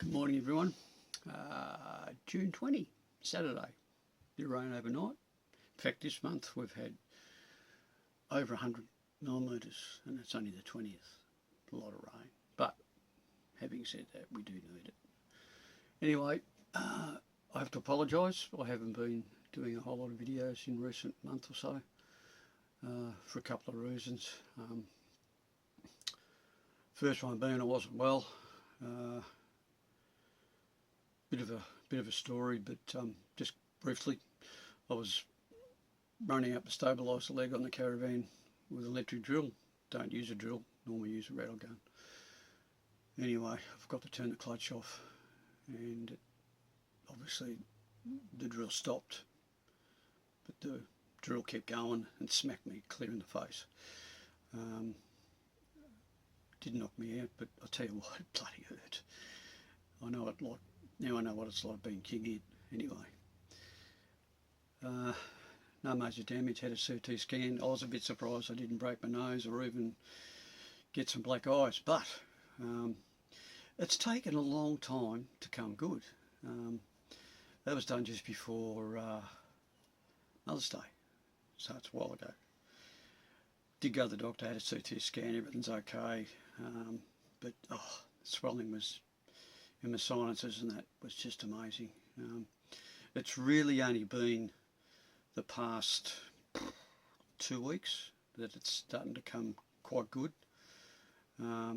Good morning, everyone. June 20, Saturday. Did rain overnight. In fact, this month we've had over 100 millimetres, and it's only the 20th. A lot of rain. But having said that, we do need it. Anyway, I have to apologise. I haven't been doing a whole lot of videos in recent month or so for a couple of reasons. First one being I wasn't well. Bit of a story, but just briefly, I was running up to stabilise the leg on the caravan with an electric drill. Don't use a drill, normally use a rattle gun. Anyway, I forgot to turn the clutch off, and obviously the drill stopped, but the drill kept going and smacked me clear in the face. Didn't knock me out, but I'll tell you what, it bloody hurt. I know it like now. I know what it's like being king-eared. Anyway, no major damage. Had a CT scan. I was a bit surprised I didn't break my nose or even get some black eyes, but it's taken a long time to come good. That was done just before Mother's Day, so it's a while ago. Did go to the doctor, had a CT scan, everything's okay, but swelling was in my sinuses, and that was just amazing. It's really only been the past 2 weeks that it's starting to come quite good. I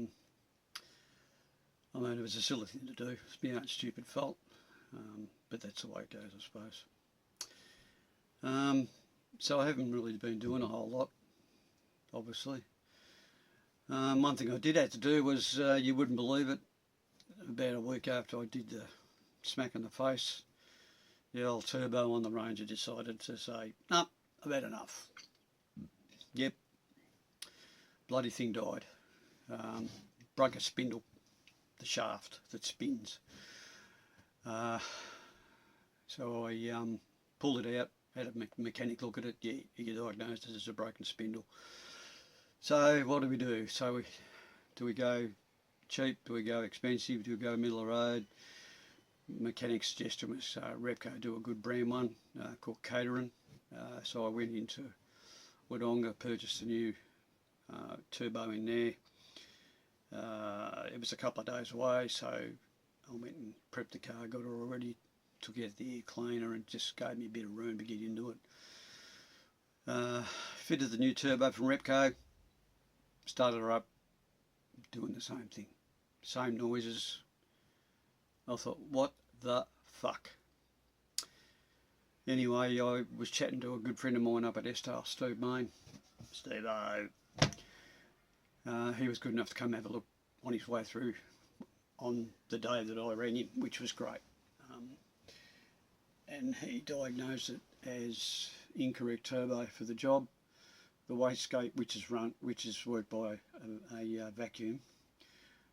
mean, it was a silly thing to do. It's my own stupid fault, but that's the way it goes, I suppose. So I haven't really been doing a whole lot, obviously. One thing I did have to do was, you wouldn't believe it, about a week after I did the smack in the face, the old turbo on the Ranger decided to say, "No, I've had enough." Yep, bloody thing died. Broke a spindle, the shaft that spins. So I pulled it out, had a mechanic look at it. Yeah, you diagnosed it as a broken spindle. So what do we do? So do we go cheap? Do we go expensive? Do we go middle of the road? Mechanic's suggestion was Repco do a good brand one called Caterham. So I went into Wodonga, purchased a new turbo in there. It was a couple of days away, so I went and prepped the car, got it all ready, took out the air cleaner and just gave me a bit of room to get into it. Fitted the new turbo from Repco, started her up, doing the same thing, same noises. I thought, what the fuck? Anyway, I was chatting to a good friend of mine up at Estale, Steve Main. Steve-O. He was good enough to come have a look on his way through on the day that I rang him, which was great. And he diagnosed it as incorrect turbo for the job. The wastegate, which is worked by a vacuum,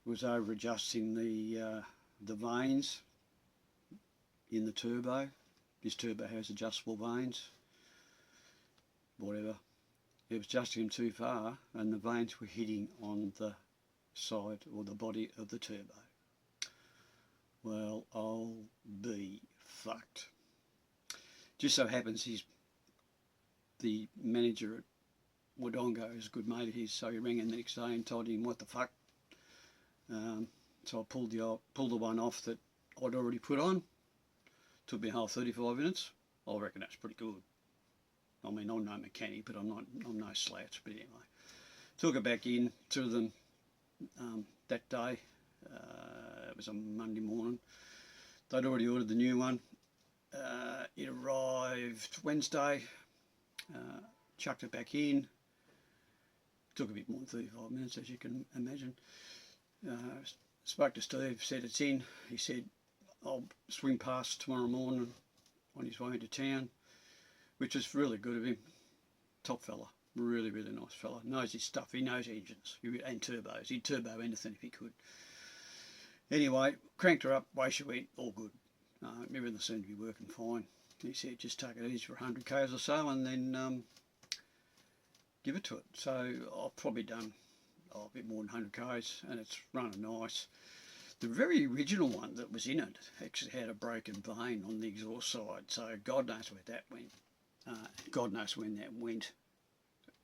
was over adjusting the vanes in the turbo. This turbo has adjustable vanes, whatever. It was adjusting them too far, and the vanes were hitting on the side or the body of the turbo. Well, I'll be fucked. Just so happens the manager at Wodonga is a good mate of his, so he rang in the next day and told him what the fuck. So I pulled the one off that I'd already put on. Took me a whole 35 minutes. I reckon that's pretty good. I mean, I'm no mechanic, but I'm no slouch. But anyway, took it back in to them that day. It was a Monday morning. They'd already ordered the new one. It arrived Wednesday. Chucked it back in. Took a bit more than 35 minutes, as you can imagine. Spoke to Steve, said it's in. He said, I'll swing past tomorrow morning on his way into town, which is really good of him. Top fella, really, really nice fella. Knows his stuff, he knows engines and turbos. He'd turbo anything if he could. Anyway, cranked her up, away she went, all good. Everything seemed to be working fine. He said, just take it easy for 100 k's or so and then give it to it. So I've probably done a bit more than 100 k's and it's running nice. The very original one that was in it actually had a broken vane on the exhaust side, so God knows where that went. God knows when that went.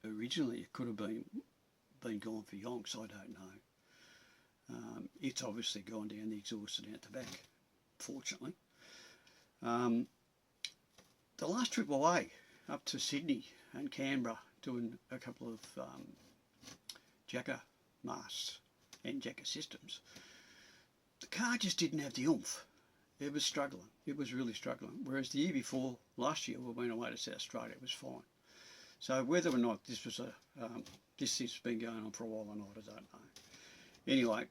Originally, it could have been gone for yonks, I don't know. It's obviously gone down the exhaust and out the back, fortunately. The last trip away, up to Sydney and Canberra, doing a couple of jacker masts and jacker systems, the car just didn't have the oomph. It was struggling. It was really struggling. Whereas the year before, last year, we went away to South Australia, it was fine. So whether or not this was this has been going on for a while or not, I don't know. Anyway,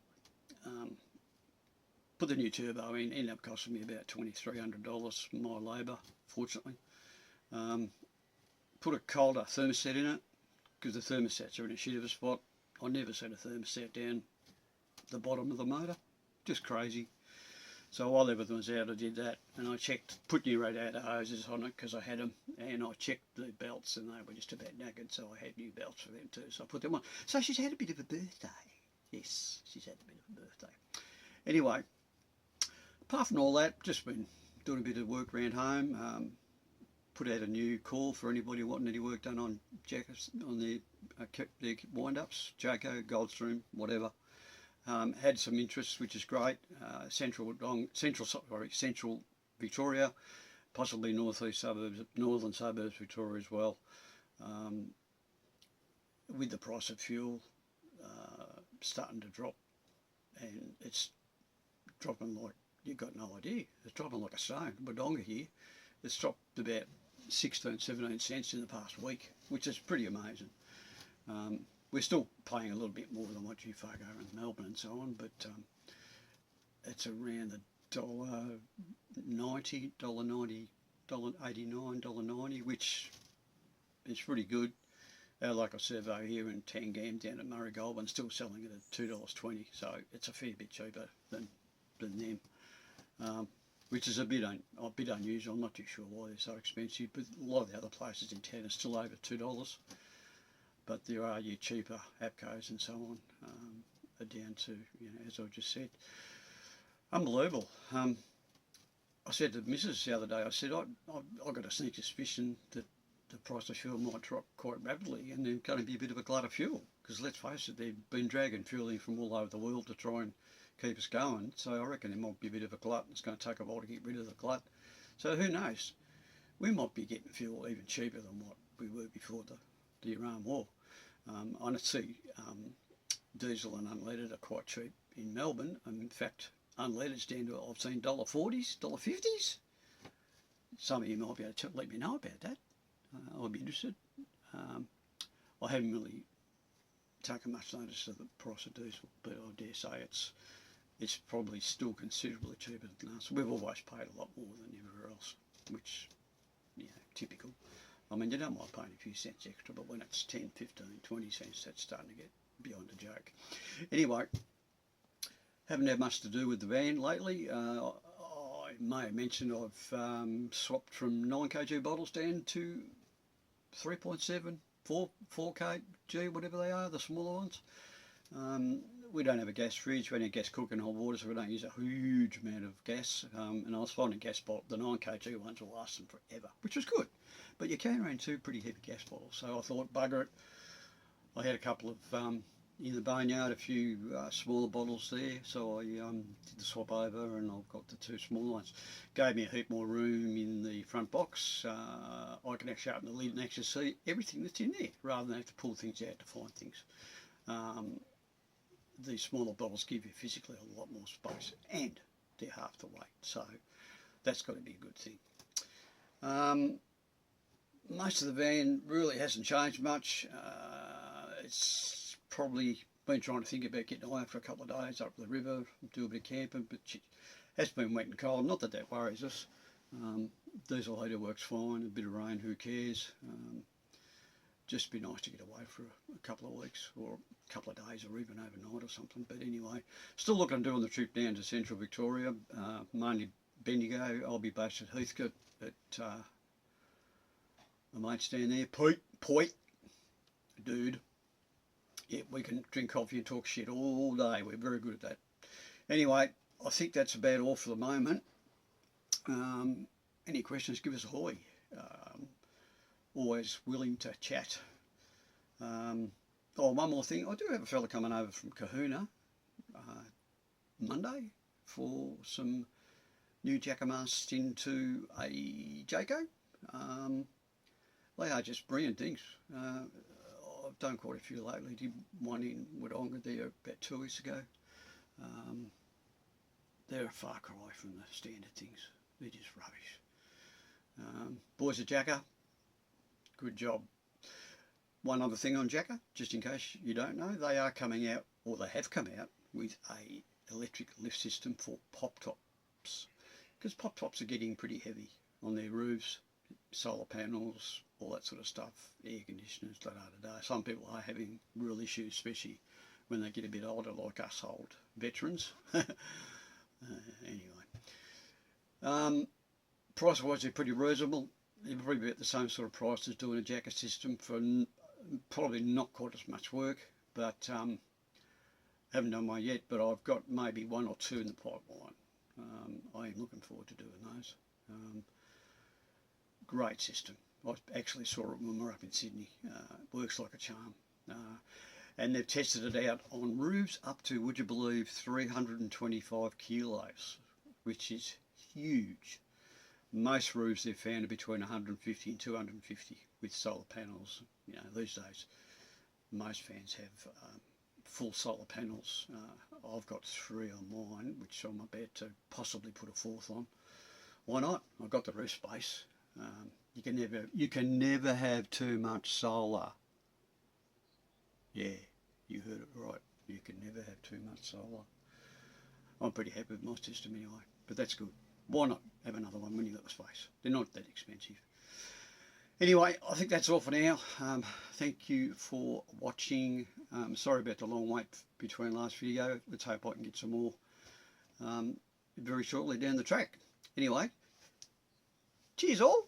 put the new turbo in, ended up costing me about $2,300 my labour, fortunately. Put a colder thermostat in it, because the thermostats are in a shit of a spot. I never set a thermostat down the bottom of the motor. Just crazy. So while everything was out, I did that, and I checked, put new radiator hoses on it because I had them, and I checked the belts, and they were just about knackered, so I had new belts for them too, so I put them on. So she's had a bit of a birthday. Yes, she's had a bit of a birthday. Anyway, apart from all that, just been doing a bit of work around home. Put out a new call for anybody wanting any work done on jackets, on the wind-ups, Jayco, Goldstream, whatever. Had some interest, which is great. Central Victoria, possibly northern suburbs Victoria as well. With the price of fuel starting to drop, and it's dropping like you've got no idea. It's dropping like a stone. Wodonga here, it's dropped about 16-17 cents in the past week, which is pretty amazing. We're still paying a little bit more than what you folk are in Melbourne and so on, but it's around the $1.90, $1.90, $1.89, $1.90, which is pretty good. Like I said, over here in Tangam down at Murray Goulburn, still selling it at $2.20, so it's a fair bit cheaper than them, which is a bit unusual. I'm not too sure why they're so expensive, but a lot of the other places in town are still over $2. But there are your cheaper APCOs and so on, are down to, as I just said. Unbelievable. I said to Mrs. the other day, I said, I've got a sneak suspicion that the price of fuel might drop quite rapidly, and there's going to be a bit of a glut of fuel, because let's face it, they've been dragging fuel in from all over the world to try and keep us going, so I reckon there might be a bit of a glut. It's going to take a while to get rid of the glut. So who knows? We might be getting fuel even cheaper than what we were before the Iran war. I see diesel and unleaded are quite cheap in Melbourne. In fact, unleaded's down to, I've seen $1.40s, $1.50s. Some of you might be able to let me know about that. I'd be interested. I haven't really taken much notice of the price of diesel, but I dare say it's probably still considerably cheaper than us. We've always paid a lot more than everywhere else, which, typical. I mean, you don't mind paying a few cents extra, but when it's 10, 15, 20 cents, that's starting to get beyond a joke. Anyway, haven't had much to do with the van lately. I may have mentioned I've swapped from 9 kg bottles down to 3.7, 4 kg, whatever they are, the smaller ones. We don't have a gas fridge, we don't have gas cooking hot water, so we don't use a huge amount of gas. And I was finding the 9 kg ones will last them forever, which was good. But you can run 2 pretty heavy gas bottles, so I thought, bugger it. I had a couple of, in the boneyard, a few smaller bottles there, so I did the swap over, and I've got the 2 small ones. Gave me a heap more room in the front box. I can actually open the lid and actually see everything that's in there, rather than have to pull things out to find things. The smaller bottles give you physically a lot more space, and they're half the weight, so that's got to be a good thing. Most of the van really hasn't changed much. It's probably been trying to think about getting away for a couple of days up the river, do a bit of camping, but it has been wet and cold. Not that that worries us. Diesel heater works fine, a bit of rain, who cares? Just be nice to get away for a couple of weeks or a couple of days or even overnight or something. But anyway, still looking at doing the trip down to Central Victoria, mainly Bendigo. I'll be based at Heathcote at my mate's down there. Pete, dude. Yeah, we can drink coffee and talk shit all day. We're very good at that. Anyway, I think that's about all for the moment. Any questions, give us a hoy. Always willing to chat. One more thing. I do have a fella coming over from Kahuna Monday for some new jacamasts into a Jayco. They are just brilliant things. I've done quite a few lately. Did one in Wodonga there about 2 weeks ago. They're a far cry from the standard things. They're just rubbish. Boys at Jacka, good job. One other thing on Jacka, just in case you don't know, they are coming out, or they have come out, with a electric lift system for pop tops, because pop tops are getting pretty heavy on their roofs, solar panels, all that sort of stuff, air conditioners, Some people are having real issues, especially when they get a bit older, like us old veterans. Anyway, price wise they're pretty reasonable. They're probably about the same sort of price as doing a Jacka system for probably not quite as much work, but haven't done one yet, but I've got maybe 1 or 2 in the pipeline. I am looking forward to doing those. Great system. I actually saw it when we were up in Sydney. Works like a charm. And they've tested it out on roofs up to, would you believe, 325 kilos, which is huge. Most roofs they've found are between 150 and 250 with solar panels. You know, these days most fans have full solar panels. I've got 3 on mine, which I'm about to possibly put a 4th on. Why not? I've got the roof space. You can never have too much solar. Yeah, you heard it right. You can never have too much solar. I'm pretty happy with my system anyway, but that's good. Why not have another one when you've got the space? They're not that expensive. Anyway, I think that's all for now. Thank you for watching. Sorry about the long wait between last video. Let's hope I can get some more very shortly down the track. Anyway, cheers all.